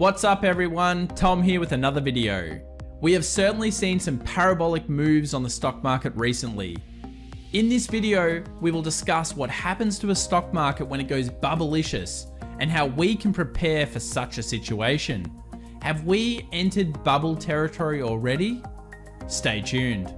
What's up everyone, Tom here with another video. We have certainly seen some parabolic moves on the stock market recently. In this video, we will discuss what happens to a stock market when it goes bubblicious and how we can prepare for such a situation. Have we entered bubble territory already? Stay tuned.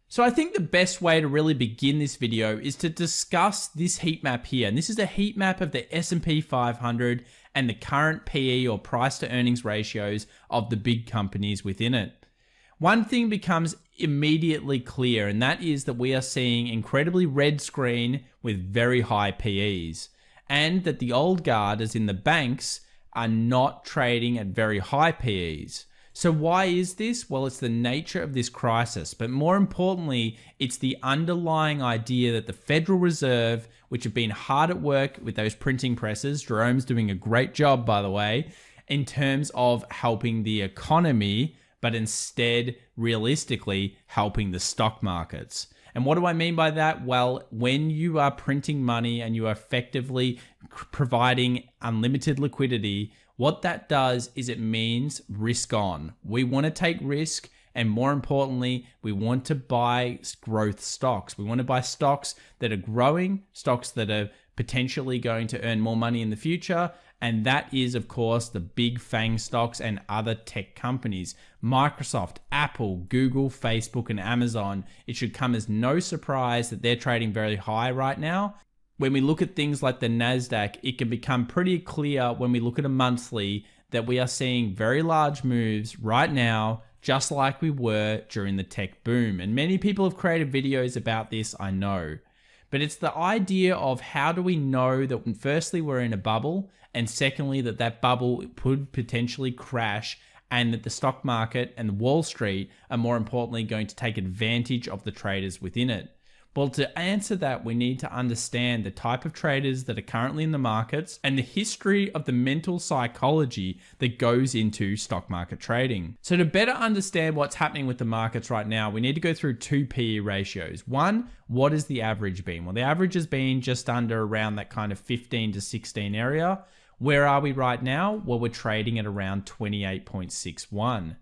So I think the best way to really begin this video is to discuss this heat map here. And this is a heat map of the S&P 500 and the current PE or price to earnings ratios of the big companies within it. One thing becomes immediately clear, and that is that we are seeing incredibly red screen with very high PEs, and that the old guard, as in the banks, are not trading at very high PEs. So why is this? Well, it's the nature of this crisis, but more importantly, it's the underlying idea that the Federal Reserve, which have been hard at work with those printing presses, Jerome's doing a great job, by the way, in terms of helping the economy, but instead, realistically, helping the stock markets. And what do I mean by that? Well, when you are printing money and you are effectively providing unlimited liquidity, what that does is it means risk on. We want to take risk, and more importantly, we want to buy growth stocks. We want to buy stocks that are growing, stocks that are potentially going to earn more money in the future, and that is, of course, the big FANG stocks and other tech companies. Microsoft, Apple, Google, Facebook, and Amazon. It should come as no surprise that they're trading very high right now. When we look at things like the NASDAQ, it can become pretty clear when we look at a monthly that we are seeing very large moves right now, just like we were during the tech boom. And many people have created videos about this, I know. But it's the idea of how do we know that firstly we're in a bubble, and secondly that that bubble could potentially crash, and that the stock market and Wall Street are more importantly going to take advantage of the traders within it. Well, to answer that, we need to understand the type of traders that are currently in the markets and the history of the mental psychology that goes into stock market trading. So to better understand what's happening with the markets right now, we need to go through two PE ratios. One, what has the average been? Well, the average has been just under around that kind of 15 to 16 area. Where are we right now? Well, we're trading at around 28.61.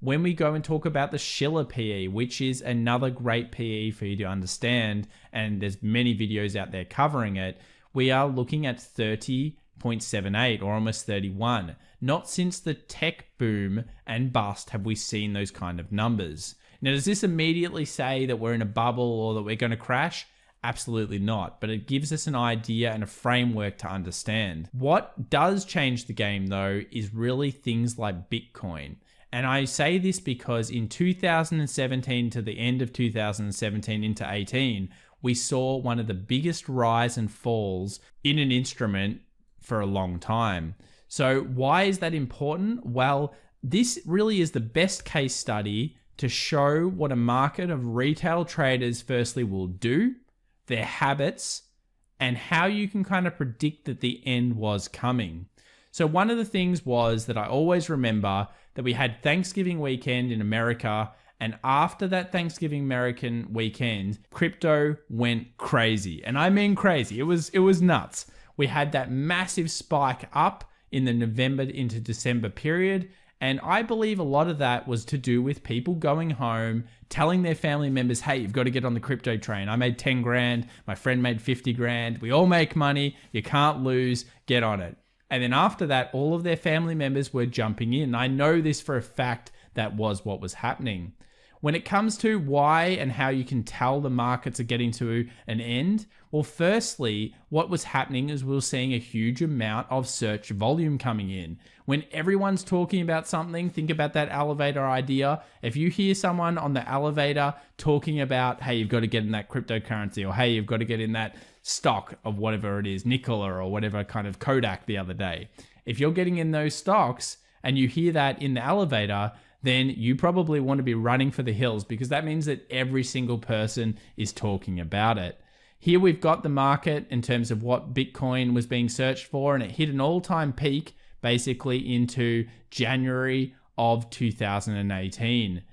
When we go and talk about the Schiller PE, which is another great PE for you to understand, and there's many videos out there covering it, we are looking at 30.78 or almost 31. Not since the tech boom and bust have we seen those kind of numbers. Now, does this immediately say that we're in a bubble or that we're going to crash? Absolutely not, but it gives us an idea and a framework to understand. What does change the game, though, is really things like Bitcoin. And I say this because in 2017 to the end of 2017 into 18, we saw one of the biggest rise and falls in an instrument for a long time. So why is that important? Well, this really is the best case study to show what a market of retail traders firstly will do, their habits, and how you can kind of predict that the end was coming. So one of the things was that I always remember that we had Thanksgiving weekend in America, and after that Thanksgiving American weekend, crypto went crazy. And I mean crazy. It was nuts. We had that massive spike up in the November into December period, and I believe a lot of that was to do with people going home, telling their family members, hey, you've got to get on the crypto train. I made 10 grand, my friend made 50 grand. We all make money. You can't lose. Get on it. And then after that, all of their family members were jumping in. I know this for a fact that was what was happening. When it comes to why and how you can tell the markets are getting to an end, well, firstly, what was happening is we were seeing a huge amount of search volume coming in. When everyone's talking about something, think about that elevator idea. If you hear someone on the elevator talking about, hey, you've got to get in that cryptocurrency, or hey, you've got to get in that stock of whatever it is, Nikola or whatever kind of Kodak the other day. If you're getting in those stocks and you hear that in the elevator, then you probably want to be running for the hills, because that means that every single person is talking about it. Here we've got the market in terms of what Bitcoin was being searched for, and it hit an all-time peak basically into January of 2018.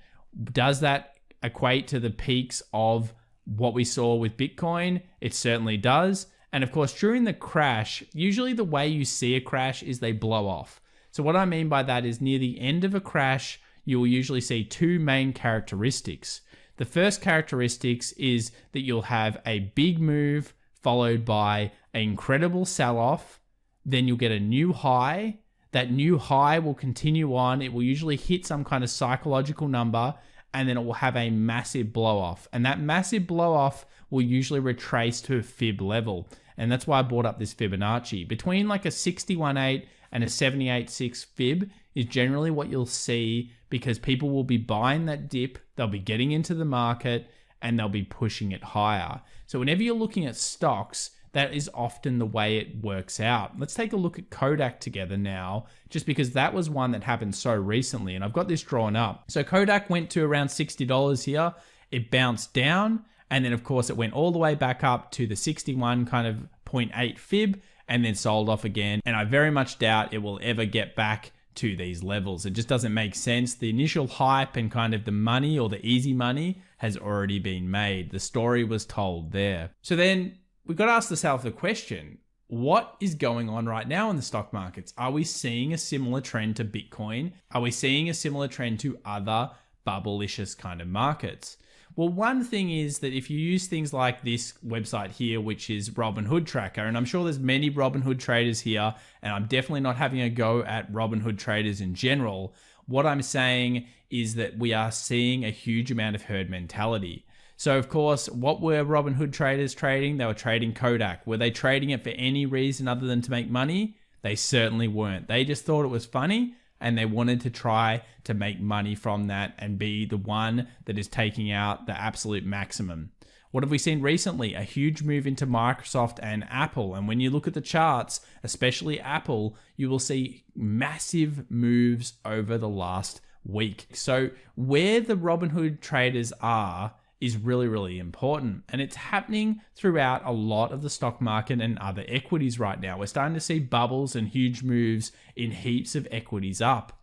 Does that equate to the peaks of what we saw with Bitcoin? It certainly does. And of course, during the crash, usually the way you see a crash is they blow off. So what I mean by that is near the end of a crash, you will usually see two main characteristics. The first characteristics is that you'll have a big move followed by an incredible sell-off. Then you'll get a new high. That new high will continue on. It will usually hit some kind of psychological number, and then it will have a massive blow-off. And that massive blow-off will usually retrace to a fib level. And that's why I brought up this Fibonacci. Between like a 61.8 and a 78.6 fib is generally what you'll see, because people will be buying that dip, they'll be getting into the market, and they'll be pushing it higher. So whenever you're looking at stocks, that is often the way it works out. Let's take a look at Kodak together now, just because that was one that happened so recently, and I've got this drawn up. So Kodak went to around $60 here. It bounced down, and then of course it went all the way back up to the 61 kind of 0.8 fib, and then sold off again. And I very much doubt it will ever get back to these levels. It just doesn't make sense. The initial hype and kind of the money, or the easy money, has already been made. The story was told there. So then we've got to ask ourselves the question, what is going on right now in the stock markets? Are we seeing a similar trend to Bitcoin? Are we seeing a similar trend to other bubble-licious kind of markets? Well, one thing is that if you use things like this website here, which is Robinhood Tracker, and I'm sure there's many Robinhood traders here, and I'm definitely not having a go at Robinhood traders in general. What I'm saying is that we are seeing a huge amount of herd mentality. So of course, what were Robinhood traders trading? They were trading Kodak. Were they trading it for any reason other than to make money? They certainly weren't. They just thought it was funny, and they wanted to try to make money from that and be the one that is taking out the absolute maximum. What have we seen recently? A huge move into Microsoft and Apple. And when you look at the charts, especially Apple, you will see massive moves over the last week. So where the Robinhood traders are is really, really important. And it's happening throughout a lot of the stock market and other equities right now. We're starting to see bubbles and huge moves in heaps of equities up.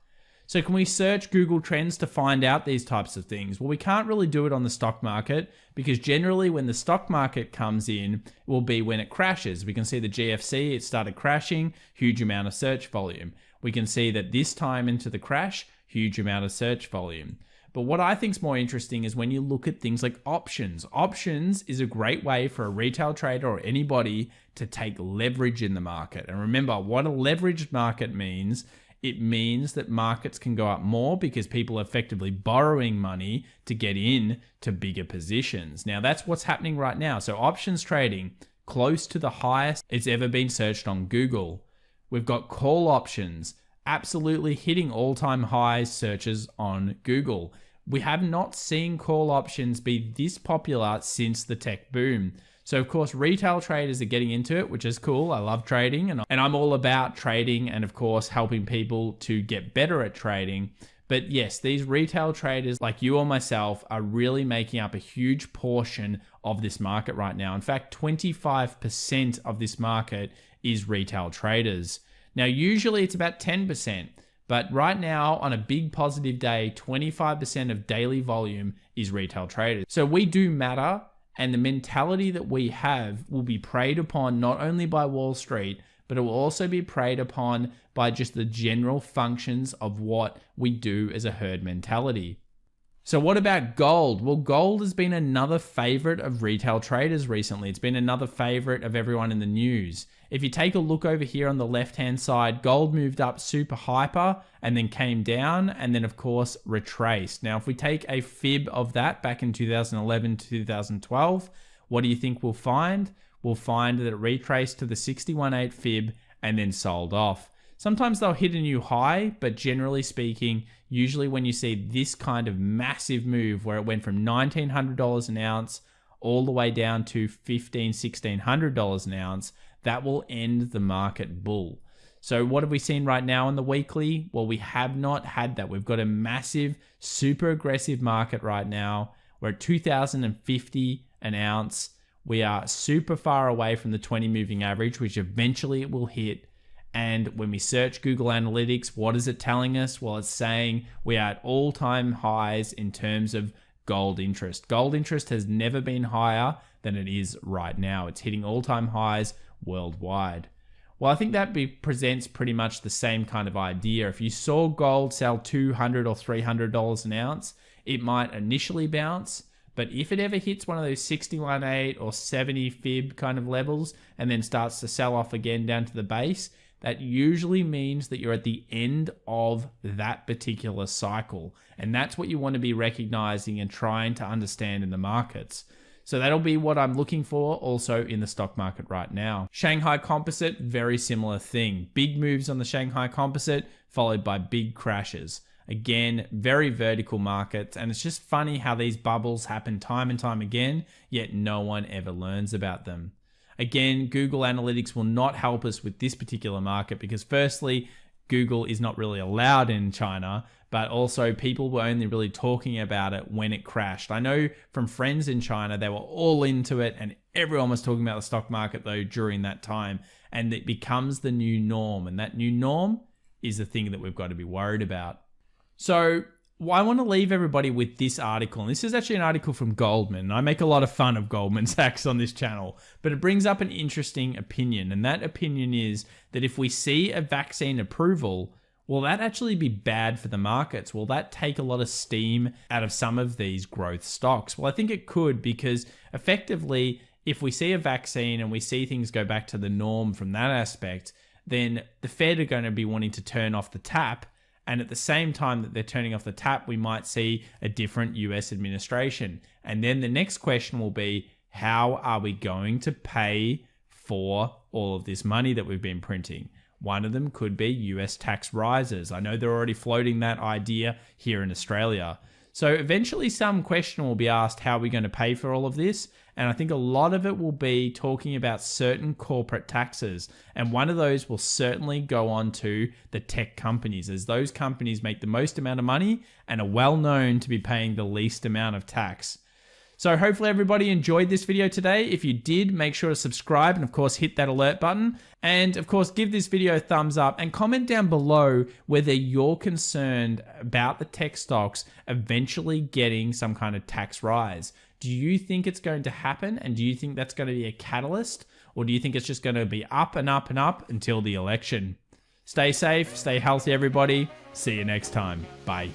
So can we search Google Trends to find out these types of things? Well, we can't really do it on the stock market, because generally when the stock market comes in, it will be when it crashes. We can see the GFC, it started crashing, huge amount of search volume. We can see that this time into the crash, huge amount of search volume. But what I think is more interesting is when you look at things like options. Options is a great way for a retail trader or anybody to take leverage in the market. And remember, what a leveraged market means, it means that markets can go up more because people are effectively borrowing money to get in to bigger positions. Now, that's what's happening right now. So options trading close to the highest it's ever been searched on Google. We've got call options absolutely hitting all-time high searches on Google. We have not seen call options be this popular since the tech boom. So of course, retail traders are getting into it, which is cool. I love trading and I'm all about trading and of course, helping people to get better at trading. But yes, these retail traders like you or myself are really making up a huge portion of this market right now. In fact, 25% of this market is retail traders. Now, usually it's about 10%, but right now on a big positive day, 25% of daily volume is retail traders. So we do matter, and the mentality that we have will be preyed upon not only by Wall Street, but it will also be preyed upon by just the general functions of what we do as a herd mentality. So what about gold? Well, gold has been another favorite of retail traders recently. It's been another favorite of everyone in the news. If you take a look over here on the left-hand side, gold moved up super hyper and then came down and then of course retraced. Now, if we take a fib of that back in 2011 to 2012, what do you think we'll find? We'll find that it retraced to the 61.8 fib and then sold off. Sometimes they'll hit a new high, but generally speaking, usually when you see this kind of massive move where it went from $1,900 an ounce all the way down to $1,500, $1,600 an ounce, that will end the market bull. So what have we seen right now in the weekly? Well, we have not had that. We've got a massive, super aggressive market right now. We're at $2,050 an ounce. We are super far away from the 20 moving average, which eventually it will hit. And when we search Google Analytics, what is it telling us? Well, it's saying we are at all-time highs in terms of gold interest. Gold interest has never been higher than it is right now. It's hitting all-time highs worldwide. Well, I think that presents pretty much the same kind of idea. If you saw gold sell $200 or $300 an ounce, it might initially bounce, but if it ever hits one of those 61.8 or 70 fib kind of levels and then starts to sell off again down to the base, that usually means that you're at the end of that particular cycle. And that's what you want to be recognizing and trying to understand in the markets. So that'll be what I'm looking for also in the stock market right now. Shanghai Composite, very similar thing. Big moves on the Shanghai Composite, followed by big crashes. Again, very vertical markets, and it's just funny how these bubbles happen time and time again, yet no one ever learns about them. Again, Google Analytics will not help us with this particular market because firstly, Google is not really allowed in China, but also people were only really talking about it when it crashed. I know from friends in China, they were all into it and everyone was talking about the stock market though during that time, and it becomes the new norm, and that new norm is the thing that we've got to be worried about. So I want to leave everybody with this article, and this is actually an article from Goldman. I make a lot of fun of Goldman Sachs on this channel, but it brings up an interesting opinion, and that opinion is that if we see a vaccine approval, will that actually be bad for the markets? Will that take a lot of steam out of some of these growth stocks? Well, I think it could, because effectively, if we see a vaccine and we see things go back to the norm from that aspect, then the Fed are going to be wanting to turn off the tap. And at the same time that they're turning off the tap, we might see a different US administration. And then the next question will be, how are we going to pay for all of this money that we've been printing? One of them could be US tax rises. I know they're already floating that idea here in Australia. So eventually some question will be asked, how are we going to pay for all of this? And I think a lot of it will be talking about certain corporate taxes. And one of those will certainly go on to the tech companies, as those companies make the most amount of money and are well known to be paying the least amount of tax. So hopefully everybody enjoyed this video today. If you did, make sure to subscribe and of course hit that alert button. And of course, give this video a thumbs up and comment down below whether you're concerned about the tech stocks eventually getting some kind of tax rise. Do you think it's going to happen? And do you think that's going to be a catalyst? Or do you think it's just going to be up and up and up until the election? Stay safe, stay healthy, everybody. See you next time. Bye.